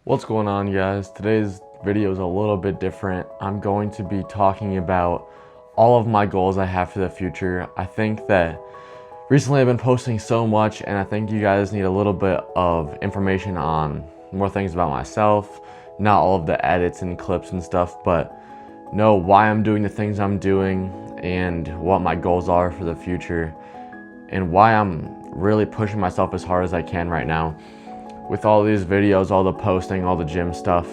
What's going on, guys? Today's video is a little bit different. I'm going to be talking about all of my goals I have for the future. I think that recently I've been posting so much, and I think you guys need a little bit of information on more things about myself, not all of the edits and clips and stuff, but know why I'm doing the things I'm doing and what my goals are for the future and why I'm really pushing myself as hard as I can right now with all these videos, all the posting, all the gym stuff.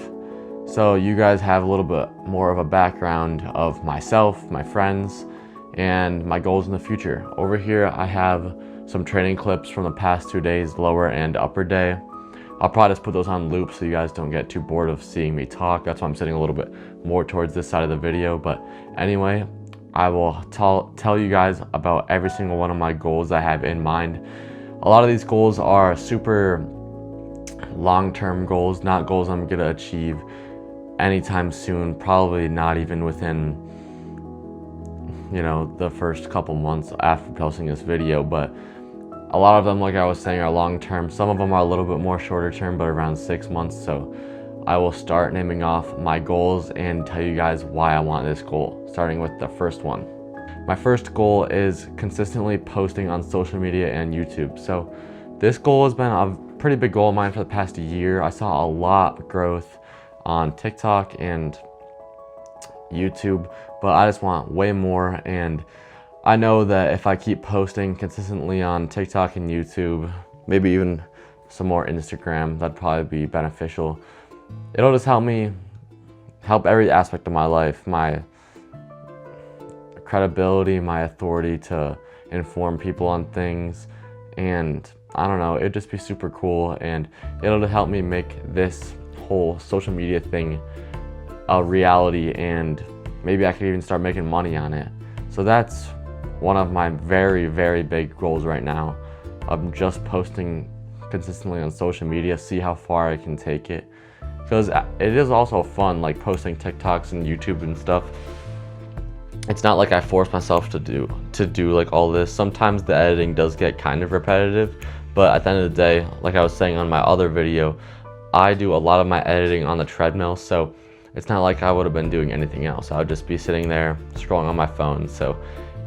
So you guys have a little bit more of a background of myself, my friends, and my goals in the future. Over here I have some training clips from the past 2 days, lower and upper day. I'll probably just put those on loop so you guys don't get too bored of seeing me talk. That's why I'm sitting a little bit more towards this side of the video. But anyway, I will tell you guys about every single one of my goals I have in mind. A lot of these goals are super long-term goals, not goals I'm gonna achieve anytime soon, probably not even within, the first couple months after posting this video. But a lot of them, like I was saying, are long-term. Some of them are a little bit more shorter term, but around 6 months. So I will start naming off my goals and tell you guys why I want this goal, starting with the first one. My first goal is consistently posting on social media and YouTube. So this goal has been a pretty big goal of mine for the past year. I saw a lot of growth on TikTok and YouTube, but I just want way more. And I know that if I keep posting consistently on TikTok and YouTube, maybe even some more Instagram, that'd probably be beneficial. It'll just help every aspect of my life, my credibility, my authority to inform people on things, and I don't know, it'd just be super cool, and it'll help me make this whole social media thing a reality, and maybe I could even start making money on it. So that's one of my very, very big goals right now. I'm just posting consistently on social media, see how far I can take it. Because it is also fun, like posting TikToks and YouTube and stuff. It's not like I force myself to do like all this. Sometimes the editing does get kind of repetitive, but at the end of the day, like I was saying on my other video, I do a lot of my editing on the treadmill, so it's not like I would have been doing anything else. I would just be sitting there scrolling on my phone. So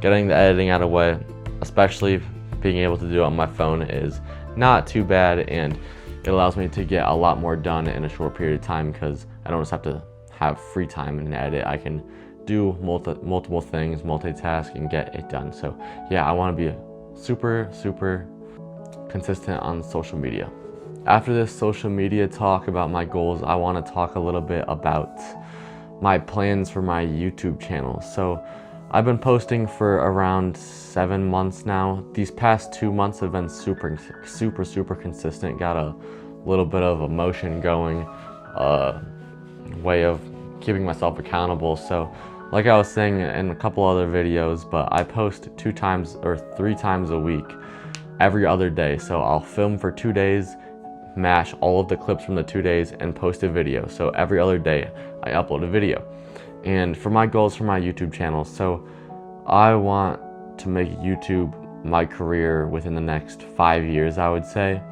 getting the editing out of the way, especially being able to do it on my phone, is not too bad, and it allows me to get a lot more done in a short period of time because I don't just have to have free time and edit. I can do multiple things, multitask, and get it done. So yeah, I want to be super consistent on social media. After this social media talk about my goals, I want to talk a little bit about my plans for my YouTube channel. So I've been posting for around 7 months now. These past 2 months have been super consistent. Got a little bit of emotion going, way of keeping myself accountable. So like I was saying in a couple other videos, but I post 2 times or 3 times a week, every other day. So I'll film for 2 days, mash all of the clips from the 2 days, and post a video. So every other day I upload a video. And for my goals for my YouTube channel, so I want to make YouTube my career within the next 5 years, I would say.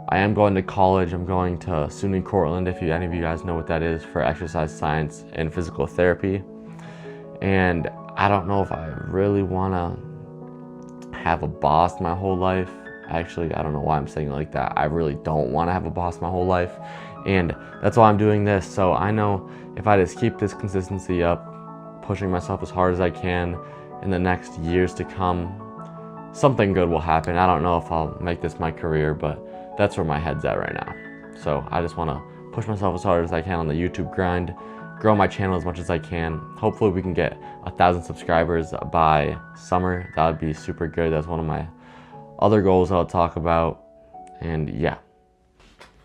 I am going to college. I'm going to SUNY Cortland, if any of you guys know what that is, for exercise science and physical therapy. And I don't know if I really want to have a boss my whole life. Actually, I don't know why I'm saying it like that. I really don't want to have a boss my whole life. And that's why I'm doing this. So I know if I just keep this consistency up, pushing myself as hard as I can in the next years to come, something good will happen. I don't know if I'll make this my career, but that's where my head's at right now. So I just want to push myself as hard as I can on the YouTube grind, grow my channel as much as I can. Hopefully we can get 1,000 subscribers by summer. That would be super good. That's one of my other goals I'll talk about. And yeah.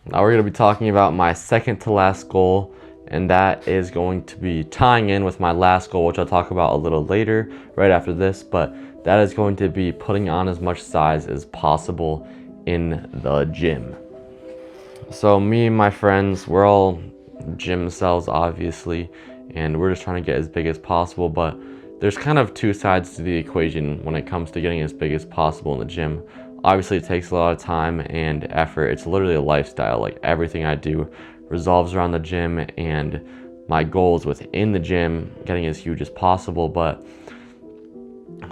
Now we're going to be talking about my second to last goal, and that is going to be tying in with my last goal, which I'll talk about a little later, right after this, but that is going to be putting on as much size as possible in the gym. So me and my friends, we're all gym cells, obviously, and we're just trying to get as big as possible, but there's kind of 2 sides to the equation when it comes to getting as big as possible in the gym. Obviously, it takes a lot of time and effort. It's literally a lifestyle. Like everything I do revolves around the gym, and my goals within the gym getting as huge as possible. But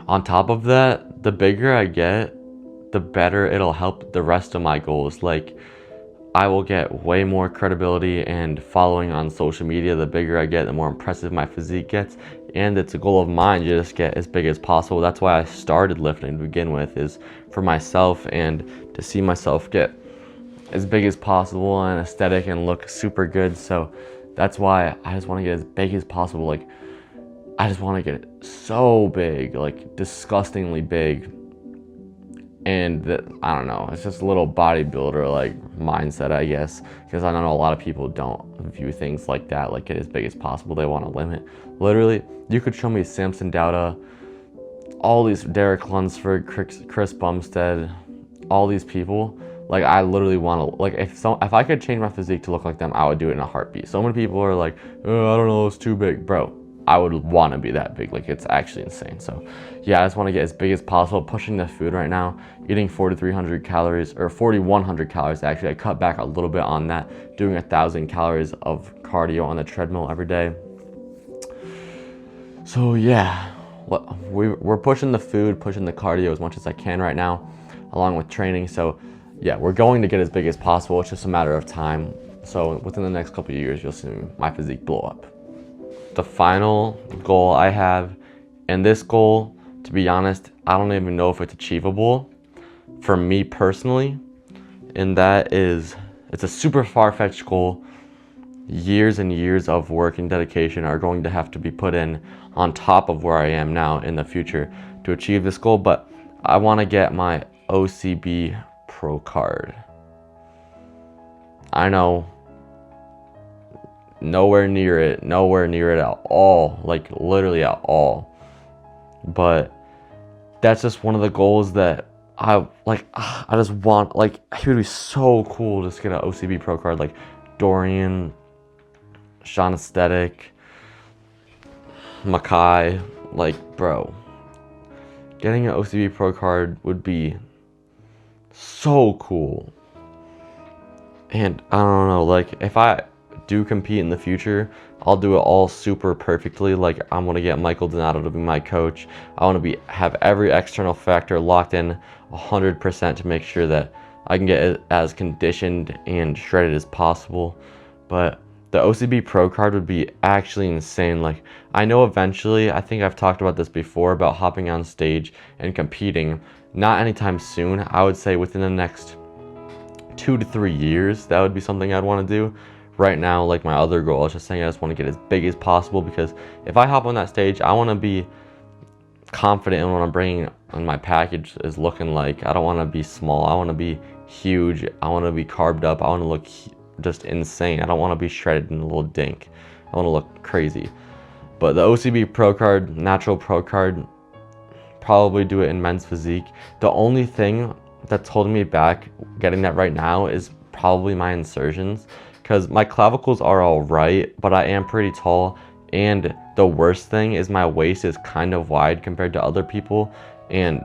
on top of that, the bigger I get, the better it'll help the rest of my goals. Like I will get way more credibility and following on social media. The bigger I get, the more impressive my physique gets. And it's a goal of mine to just get as big as possible. That's why I started lifting to begin with, is for myself and to see myself get as big as possible and aesthetic and look super good. So that's why I just want to get as big as possible. Like I just want to get it so big, like disgustingly big. And I don't know, it's just a little bodybuilder like mindset, I guess, because I know a lot of people don't view things like that, like get as big as possible. They want to limit. Literally, you could show me Samson Dauda, all these Derek Lunsford, Chris Bumstead, all these people. Like I literally want to, like if I could change my physique to look like them, I would do it in a heartbeat. So many people are like, oh, I don't know, it's too big, bro. I would want to be that big. Like it's actually insane. So yeah, I just want to get as big as possible. Pushing the food right now, eating 4,300 calories or 4,100 calories. Actually, I cut back a little bit on that, doing 1,000 calories of cardio on the treadmill every day. So yeah, we're pushing the food, pushing the cardio as much as I can right now, along with training. So yeah, we're going to get as big as possible. It's just a matter of time. So within the next couple of years, you'll see my physique blow up. The final goal I have, and this goal, to be honest, I don't even know if it's achievable for me personally, and that is, it's a super far-fetched goal. Years and years of work and dedication are going to have to be put in on top of where I am now in the future to achieve this goal, but I want to get my OCB Pro card. I know, nowhere near it at all, like literally at all. But that's just one of the goals that I just want. Like it would be so cool just get an OCB Pro card, like Dorian, Sean Aesthetic, Makai. Like bro, getting an OCB Pro card would be so cool. And I don't know, like if I do compete in the future, I'll do it all super perfectly. Like I'm gonna get Michael Donato to be my coach. I want to have every external factor locked in 100% to make sure that I can get as conditioned and shredded as possible. But the OCB Pro card would be actually insane. Like I know eventually, I think I've talked about this before, about hopping on stage and competing. Not anytime soon. I would say within the next 2 to 3 years, that would be something I'd want to do. Right now, like my other goal, I was just saying I just want to get as big as possible, because if I hop on that stage, I want to be confident in what I'm bringing on my package is looking like. I don't want to be small. I want to be huge. I want to be carved up. I want to look just insane. I don't want to be shredded in a little dink. I want to look crazy. But the OCB Pro card, natural Pro card, probably do it in men's physique. The only thing that's holding me back getting that right now is probably my insertions, because my clavicles are all right, but I am pretty tall, and the worst thing is my waist is kind of wide compared to other people. And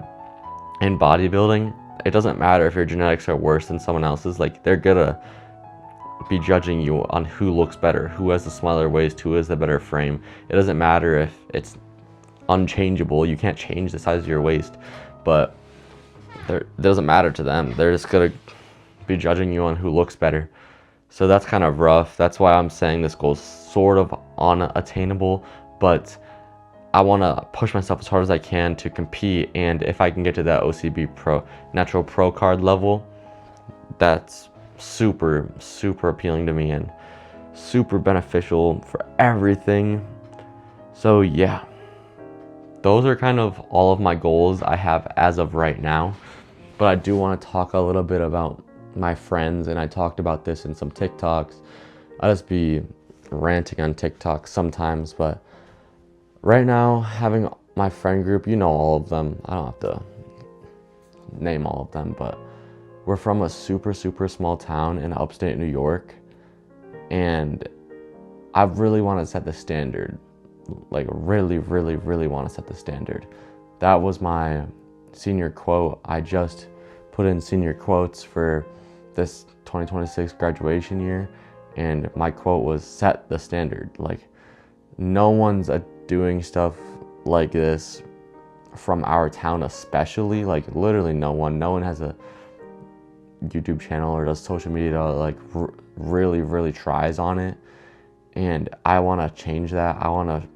in bodybuilding, it doesn't matter if your genetics are worse than someone else's. Like they're gonna be judging you on who looks better, who has the smaller waist, who has the better frame. It doesn't matter if it's unchangeable. You can't change the size of your waist, but it doesn't matter to them. They're just gonna be judging you on who looks better. So that's kind of rough. That's why I'm saying this goal is sort of unattainable, but I want to push myself as hard as I can to compete. And if I can get to that OCB Pro, natural Pro card level, that's super, super appealing to me and super beneficial for everything. So yeah, those are kind of all of my goals I have as of right now. But I do want to talk a little bit about my friends, and I talked about this in some TikToks. I just be ranting on TikTok sometimes, but right now, having my friend group, you know all of them. I don't have to name all of them, but we're from a super, super small town in upstate New York, and I really want to set the standard. Like really, really, really want to set the standard. That was my senior quote. I just put in senior quotes for this 2026 graduation year, and my quote was set the standard. Like, no one's doing stuff like this from our town, especially. Like, literally no one has a YouTube channel or does social media, like really tries on it. And I want to change that. I want to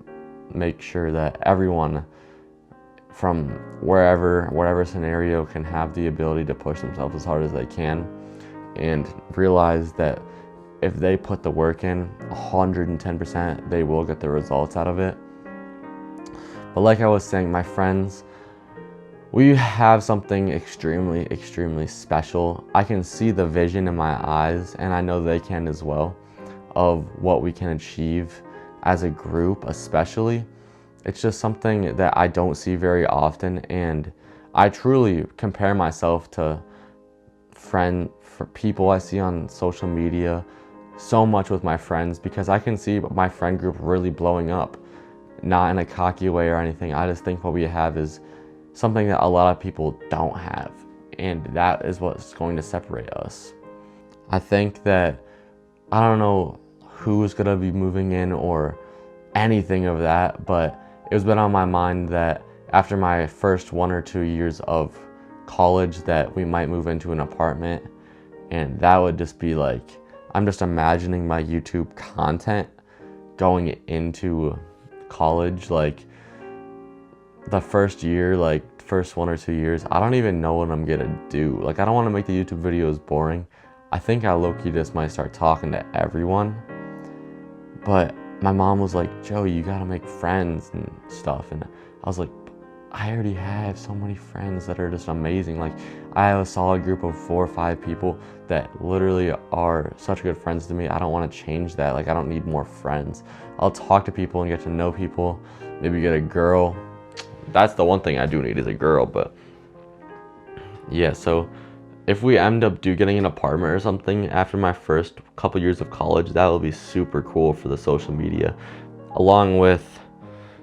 make sure that everyone from whatever scenario can have the ability to push themselves as hard as they can, and realize that if they put the work in 110%, they will get the results out of it. But like I was saying, my friends, we have something extremely special. I can see the vision in my eyes, and I know they can as well, of what we can achieve as a group especially. It's just something that I don't see very often, and I truly compare myself to people I see on social media so much with my friends, because I can see my friend group really blowing up, not in a cocky way or anything. I just think what we have is something that a lot of people don't have, and that is what's going to separate us. I think that, I don't know who's gonna be moving in or anything of that, but it was been on my mind that after my first 1 or 2 years of college that we might move into an apartment, and that would just be like, I'm just imagining my YouTube content going into college. Like, the first year, like first 1 or 2 years, I don't even know what I'm gonna do. Like, I don't want to make the YouTube videos boring. I think I low-key just might start talking to everyone. But my mom was like, Joe, you gotta make friends and stuff. And I was like, I already have so many friends that are just amazing. Like, I have a solid group of 4 or 5 people that literally are such good friends to me. I don't want to change that. Like, I don't need more friends. I'll talk to people and get to know people, maybe get a girl. That's the one thing I do need, is a girl. But yeah, so if we end up getting an apartment or something after my first couple years of college, that will be super cool for the social media, along with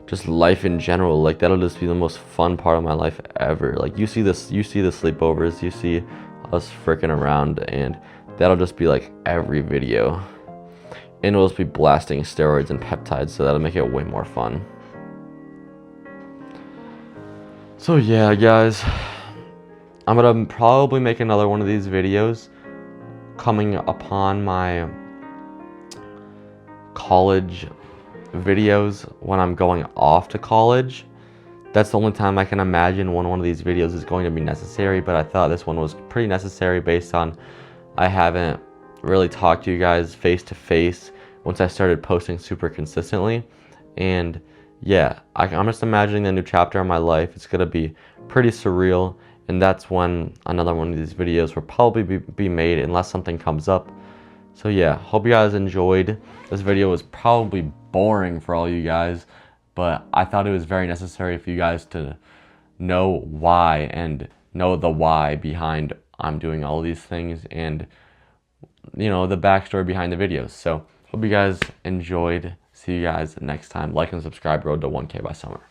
just life in general. Like, that'll just be the most fun part of my life ever. Like, you see the sleepovers, you see us freaking around, and that'll just be like every video, and we'll just be blasting steroids and peptides, so that'll make it way more fun. So yeah, guys, I'm gonna probably make another one of these videos coming upon my college videos when I'm going off to college. That's the only time I can imagine when one of these videos is going to be necessary, but I thought this one was pretty necessary based on I haven't really talked to you guys face to face once I started posting super consistently. And yeah, I'm just imagining the new chapter of my life. It's gonna be pretty surreal, and that's when another one of these videos will probably be made, unless something comes up. So yeah, hope you guys enjoyed. This video was probably boring for all you guys, but I thought it was very necessary for you guys to know why, and know the why behind I'm doing all these things, and you know, the backstory behind the videos. So hope you guys enjoyed. See you guys next time. Like and subscribe. Road to 1K by summer.